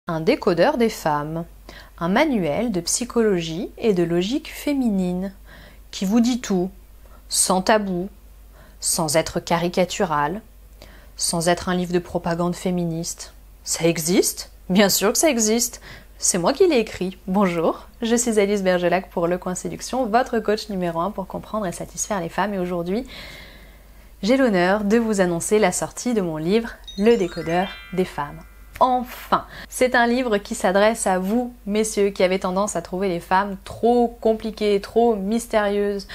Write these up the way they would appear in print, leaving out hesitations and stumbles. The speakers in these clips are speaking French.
Un décodeur des femmes, un manuel de psychologie et de logique féminine, qui vous dit tout, sans tabou, sans être caricatural, sans être un livre de propagande féministe. Ça existe? Bien sûr que ça existe. C'est moi qui l'ai écrit. Bonjour, je suis Alice Bergelac pour Le Coin Séduction, votre coach numéro 1 pour comprendre et satisfaire les femmes. Et aujourd'hui, j'ai l'honneur de vous annoncer la sortie de mon livre Le décodeur des femmes. Enfin, c'est un livre qui s'adresse à vous, messieurs, qui avez tendance à trouver les femmes trop compliquées, trop mystérieuses,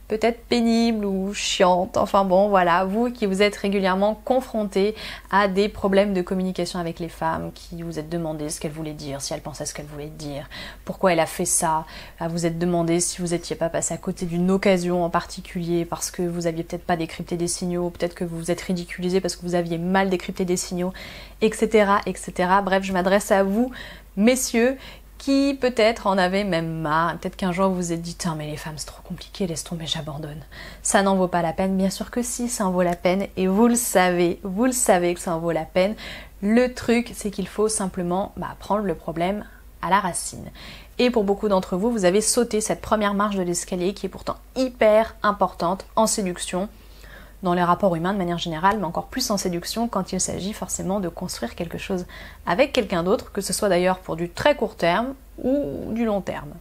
peut-être pénibles ou chiantes. Enfin bon, voilà, vous qui vous êtes régulièrement confrontés à des problèmes de communication avec les femmes, qui vous êtes demandé ce qu'elles voulaient dire, si elles pensaient ce qu'elles voulaient dire, pourquoi elle a fait ça, vous êtes demandé si vous n'étiez pas passé à côté d'une occasion en particulier parce que vous aviez peut-être pas décrypté des signaux, peut-être que vous vous êtes ridiculisé parce que vous aviez mal décrypté des signaux, etc., etc. Bref, je m'adresse à vous, messieurs, qui peut-être en avez même marre, peut-être qu'un jour vous vous êtes dit « mais les femmes c'est trop compliqué, laisse tomber, j'abandonne ». Ça n'en vaut pas la peine, bien sûr que si, ça en vaut la peine et vous le savez que ça en vaut la peine. Le truc, c'est qu'il faut simplement prendre le problème à la racine. Et pour beaucoup d'entre vous, vous avez sauté cette première marche de l'escalier qui est pourtant hyper importante en séduction, dans les rapports humains de manière générale, mais encore plus en séduction quand il s'agit forcément de construire quelque chose avec quelqu'un d'autre, que ce soit d'ailleurs pour du très court terme ou du long terme.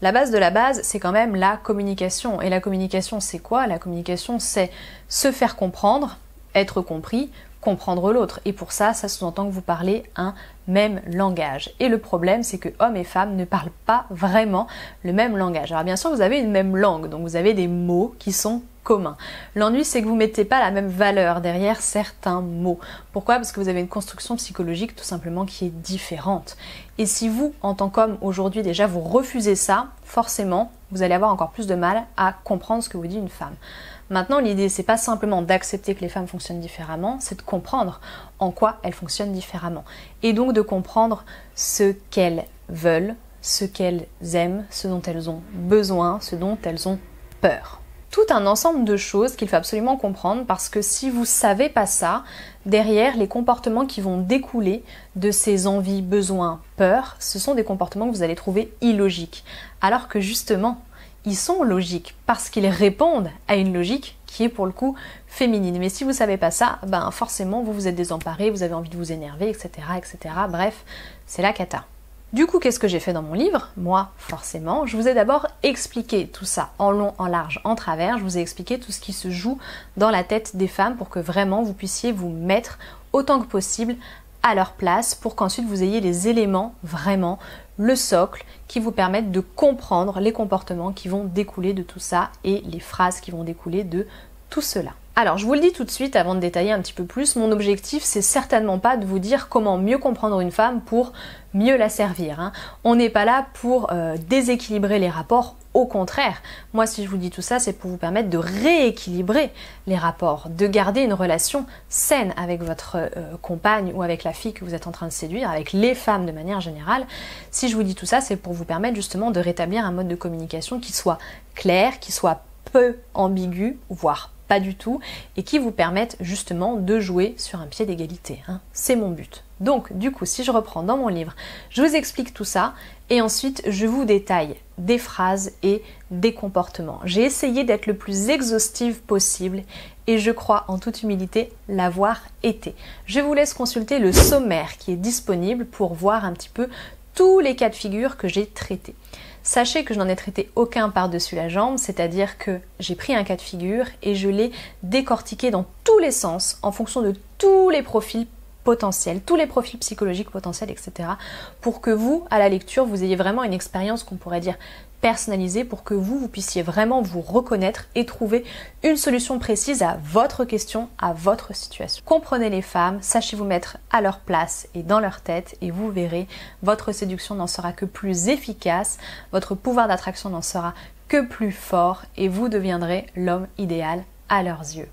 La base de la base, c'est quand même la communication. Et la communication, c'est quoi? La communication, c'est se faire comprendre, être compris, comprendre l'autre. Et pour ça, ça sous-entend que vous parlez un même langage. Et le problème, c'est que hommes et femmes ne parlent pas vraiment le même langage. Alors bien sûr, vous avez une même langue, donc vous avez des mots qui sont commun. L'ennui, c'est que vous ne mettez pas la même valeur derrière certains mots. Pourquoi? Parce que vous avez une construction psychologique tout simplement qui est différente. Et si vous, en tant qu'homme, aujourd'hui déjà, vous refusez ça, forcément, vous allez avoir encore plus de mal à comprendre ce que vous dit une femme. Maintenant, l'idée, c'est pas simplement d'accepter que les femmes fonctionnent différemment, c'est de comprendre en quoi elles fonctionnent différemment. Et donc de comprendre ce qu'elles veulent, ce qu'elles aiment, ce dont elles ont besoin, ce dont elles ont peur. Tout un ensemble de choses qu'il faut absolument comprendre parce que si vous ne savez pas ça, derrière les comportements qui vont découler de ces envies, besoins, peurs, ce sont des comportements que vous allez trouver illogiques. Alors que justement, ils sont logiques parce qu'ils répondent à une logique qui est pour le coup féminine. Mais si vous ne savez pas ça, forcément vous vous êtes désemparé, vous avez envie de vous énerver, etc. etc. Bref, c'est la cata. Du coup, qu'est-ce que j'ai fait dans mon livre? Moi, forcément, je vous ai d'abord expliqué tout ça en long, en large, en travers. Je vous ai expliqué tout ce qui se joue dans la tête des femmes pour que vraiment vous puissiez vous mettre autant que possible à leur place pour qu'ensuite vous ayez les éléments, vraiment, le socle qui vous permettent de comprendre les comportements qui vont découler de tout ça et les phrases qui vont découler de tout cela. Alors, je vous le dis tout de suite avant de détailler un petit peu plus, mon objectif, c'est certainement pas de vous dire comment mieux comprendre une femme pour mieux la servir. On n'est pas là pour déséquilibrer les rapports, au contraire. Moi, si je vous dis tout ça, c'est pour vous permettre de rééquilibrer les rapports, de garder une relation saine avec votre compagne ou avec la fille que vous êtes en train de séduire, avec les femmes de manière générale. Si je vous dis tout ça, c'est pour vous permettre justement de rétablir un mode de communication qui soit clair, qui soit peu ambigu, voire pas du tout, et qui vous permettent justement de jouer sur un pied d'égalité. C'est mon but. Donc, du coup, si je reprends dans mon livre, je vous explique tout ça, et ensuite, je vous détaille des phrases et des comportements. J'ai essayé d'être le plus exhaustive possible, et je crois en toute humilité l'avoir été. Je vous laisse consulter le sommaire qui est disponible pour voir un petit peu tous les cas de figure que j'ai traités. Sachez que je n'en ai traité aucun par-dessus la jambe, c'est-à-dire que j'ai pris un cas de figure et je l'ai décortiqué dans tous les sens, en fonction de tous les profils potentiels, tous les profils psychologiques potentiels, etc. pour que vous, à la lecture, vous ayez vraiment une expérience qu'on pourrait dire personnalisée, pour que vous puissiez vraiment vous reconnaître et trouver une solution précise à votre question, à votre situation. Comprenez les femmes, sachez vous mettre à leur place et dans leur tête et vous verrez, votre séduction n'en sera que plus efficace, votre pouvoir d'attraction n'en sera que plus fort et vous deviendrez l'homme idéal à leurs yeux.